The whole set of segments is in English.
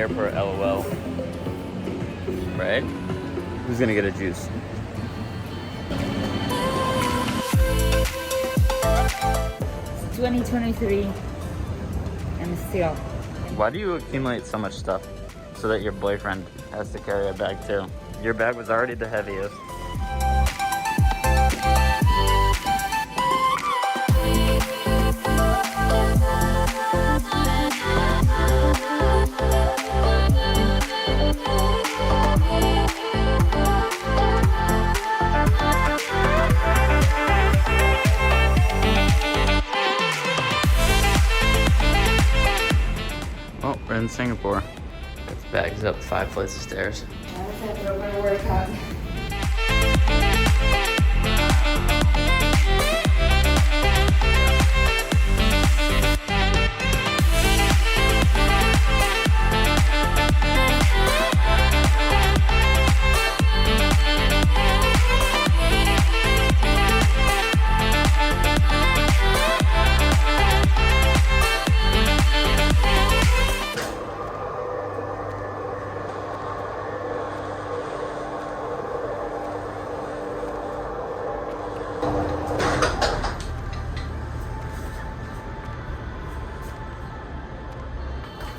airport, LOL. Right? Who's gonna get a juice? It's 2023 and still. Why do you accumulate so much stuff so that your boyfriend has to carry a bag too? Your bag was already the heaviest. Oh, we're in Singapore. Got the bags up 5 flights of stairs. Workout.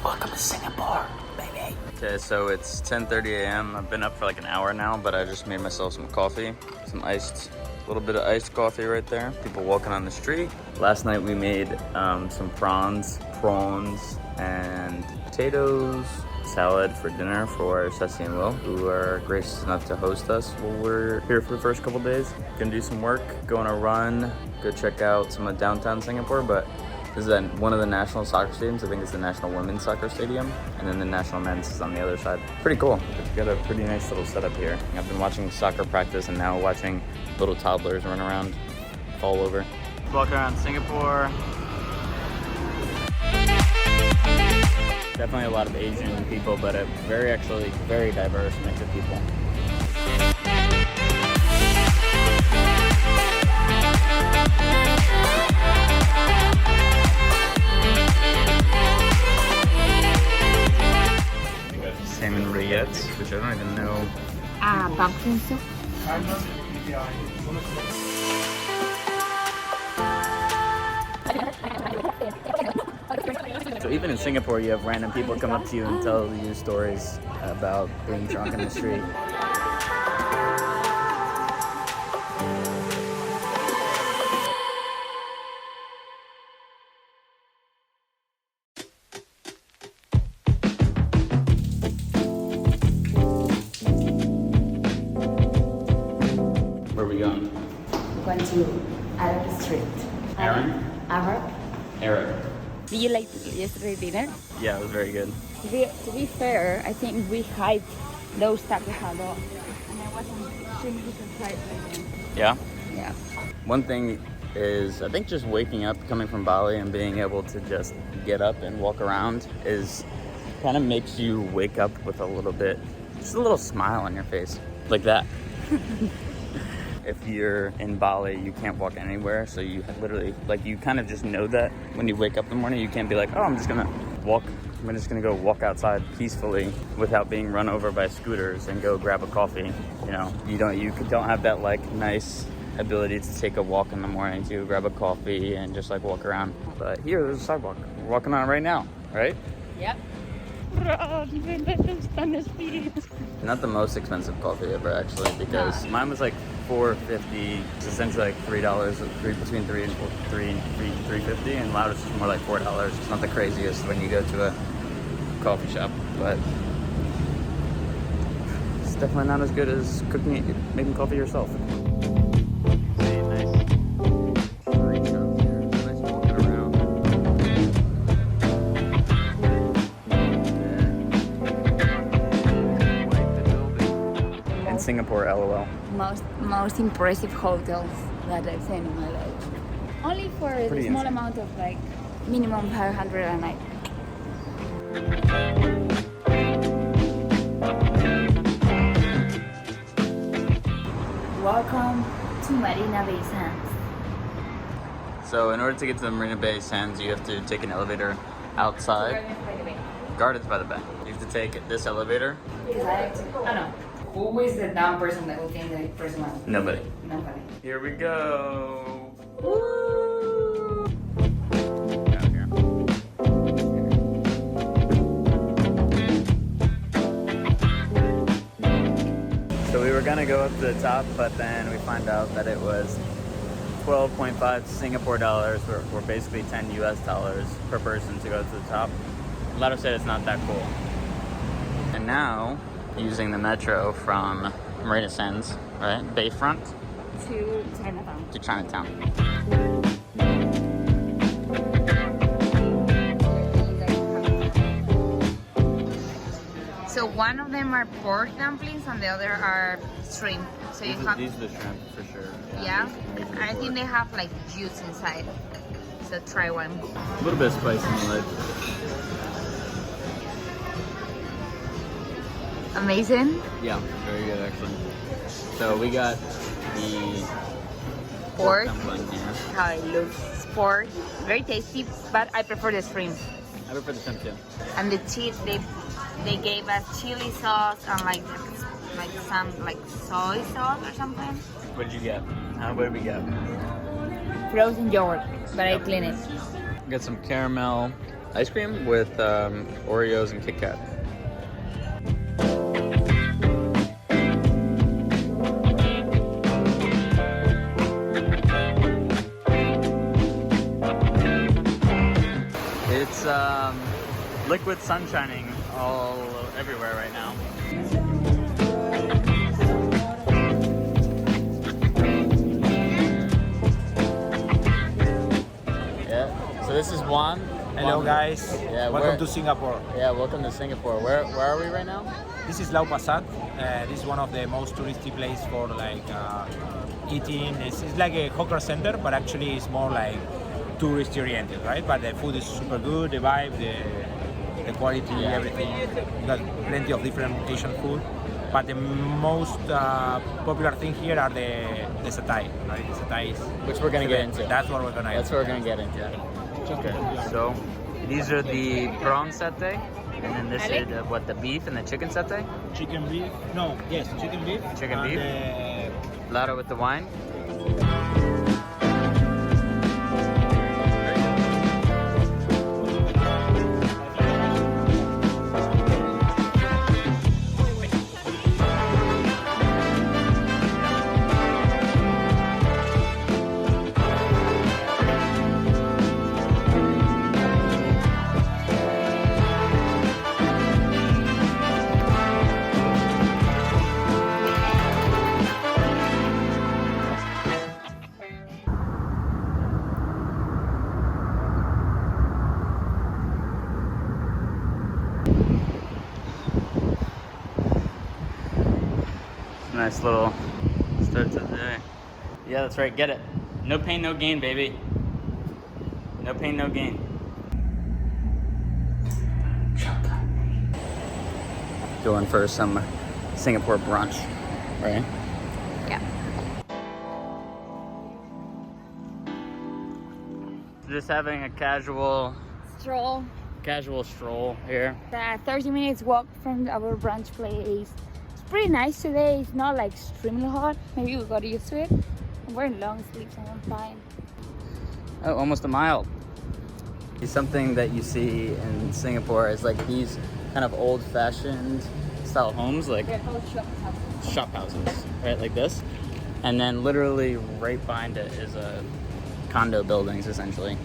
Welcome to Singapore, baby. Okay, so it's 10:30 a.m. I've been up for like an hour now, but I just made myself some coffee. Some iced, a little bit of iced coffee right there. People walking on the street. Last night we made some prawns, and potatoes, salad for dinner for Ceci and Will, who are gracious enough to host us while we're here for the first couple days. Gonna do some work, go on a run, go check out some of downtown Singapore, but this is one of the national soccer stadiums. I think it's the National Women's Soccer Stadium. And then the National Men's is on the other side. Pretty cool. We've got a pretty nice little setup here. I've been watching soccer practice and now watching little toddlers run around all over. Walk around Singapore. Definitely a lot of Asian people, but a very diverse mix of people. Salmon rillettes, which I don't even know. Pumpkin soup. So even in Singapore, you have random people come up to you and tell you stories about being drunk in the street. Where are we going? Going to Arab Street. Aaron? Arab. Did you like yesterday's dinner? Yeah, it was very good. To be fair, I think we hyped those tacos a lot, and I wasn't extremely surprised by them. Yeah? Yeah. One thing is, I think just waking up, coming from Bali and being able to just get up and walk around is kind of makes you wake up with a little bit, just a little smile on your face, like that. If you're in Bali, you can't walk anywhere, so you literally, like, you kind of just know that when you wake up in the morning, you can't be like, oh, I'm just gonna go walk outside peacefully without being run over by scooters and go grab a coffee. You know, you don't have that like nice ability to take a walk in the morning to grab a coffee and just like walk around. But here, there's a sidewalk. We're walking on it right now, right? Yep. Not the most expensive coffee ever, actually, because mine was like $4.50. It's essentially like $3, between $3 and $3.50, and Loudest is more like $4. It's not the craziest when you go to a coffee shop, but it's definitely not as good as making coffee yourself. Singapore, LOL. Most impressive hotels that I've seen in my life. Only for the small amount of like minimum 500 a night. Welcome to Marina Bay Sands. So in order to get to the Marina Bay Sands, you have to take an elevator outside. Gardens by the Bay. You have to take this elevator. Because I don't know. Who is the dumb person that will think the first one? Nobody. Nobody. Here we go. Woo! Down here. So we were gonna go up to the top, but then we find out that it was 12.5 Singapore dollars, or basically 10 US dollars per person to go to the top. A lot of said it's not that cool. And now, using the metro from Marina Sands, right, Bayfront, To Chinatown. to Chinatown. So one of them are pork dumplings and the other are shrimp. So you have, These are the shrimp for sure. yeah. These are the I think pork. they have like juice inside. So try one. A little bit of spice in the lid. Amazing. Yeah, very good actually. So we got the Pork. dumpling here. How it looks. It's pork. Very tasty, but I prefer the shrimp. I prefer the shrimp too. And the cheese, they gave us chili sauce and like some like soy sauce or something. What did you get? What did we get? Frozen yogurt, but I clean it. We got some caramel ice cream with Oreos and Kit Kat. It's liquid sun shining all everywhere right now. Yeah. So this is Juan. Hello Juan. guys, Yeah, welcome to Singapore. Yeah, welcome to Singapore. Where are we right now? This is Lau Pa Sat. This is one of the most touristy place for like eating. It's like a hawker center, but actually it's more like tourist oriented, right? But the food is super good, the vibe, the quality, Yeah. everything. You got plenty of different Asian food. But the most popular thing here are the satay, right? The satay is, Which we're gonna get into. That's what we're gonna That's what we're gonna get into. Okay. So these are the prawn satay, and then this is the beef and the chicken satay. Chicken beef? No, yes, chicken beef. Chicken and, beef. Ladder with the wine. Nice little start to the day. Yeah, that's right. Get it. No pain, no gain, baby. No pain, no gain. Going for some Singapore brunch, right? Yeah. Just having a casual Stroll. stroll here. 30 minutes walk from our brunch place. It's pretty nice today. It's not like extremely hot. Maybe we got used to it. I'm wearing long sleeves and I'm fine. Oh, almost a mile. Something that you see in Singapore is like these kind of old-fashioned style homes, like They're called shop houses. shop houses, right? Like this. And then literally right behind it is a condo buildings, essentially.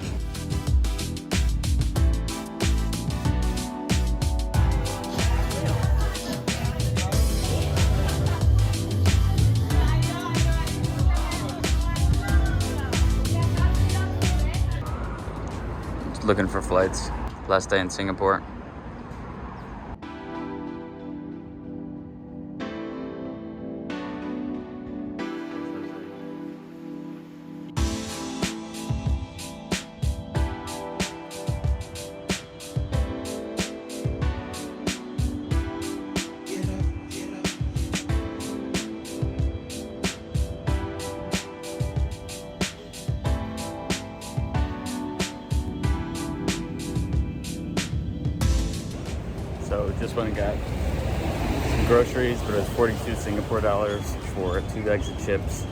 Just looking for flights. Last day in Singapore. one got some groceries, but it was 42 Singapore dollars for 2 bags of chips,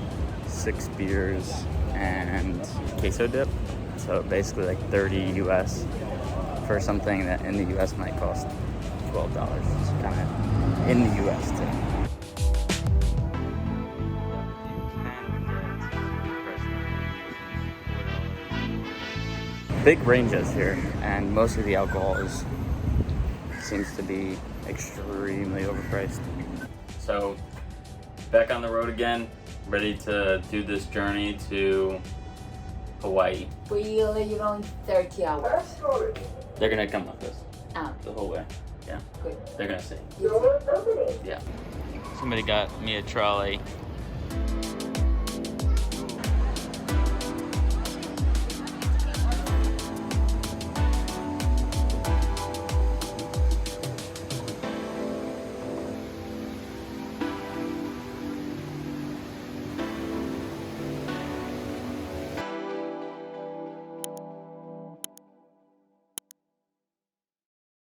6 beers, and queso dip. So basically like 30 US for something that in the US might cost $12. It's kind of in the US too. Big ranges here, and most of the alcohol seems to be extremely overpriced. So back on the road again, ready to do this journey to Hawaii. Really, you're going 30 hours. They're gonna come with us Ah, the whole way. Yeah, good. they're gonna see. You see? Yeah. Somebody got me a trolley.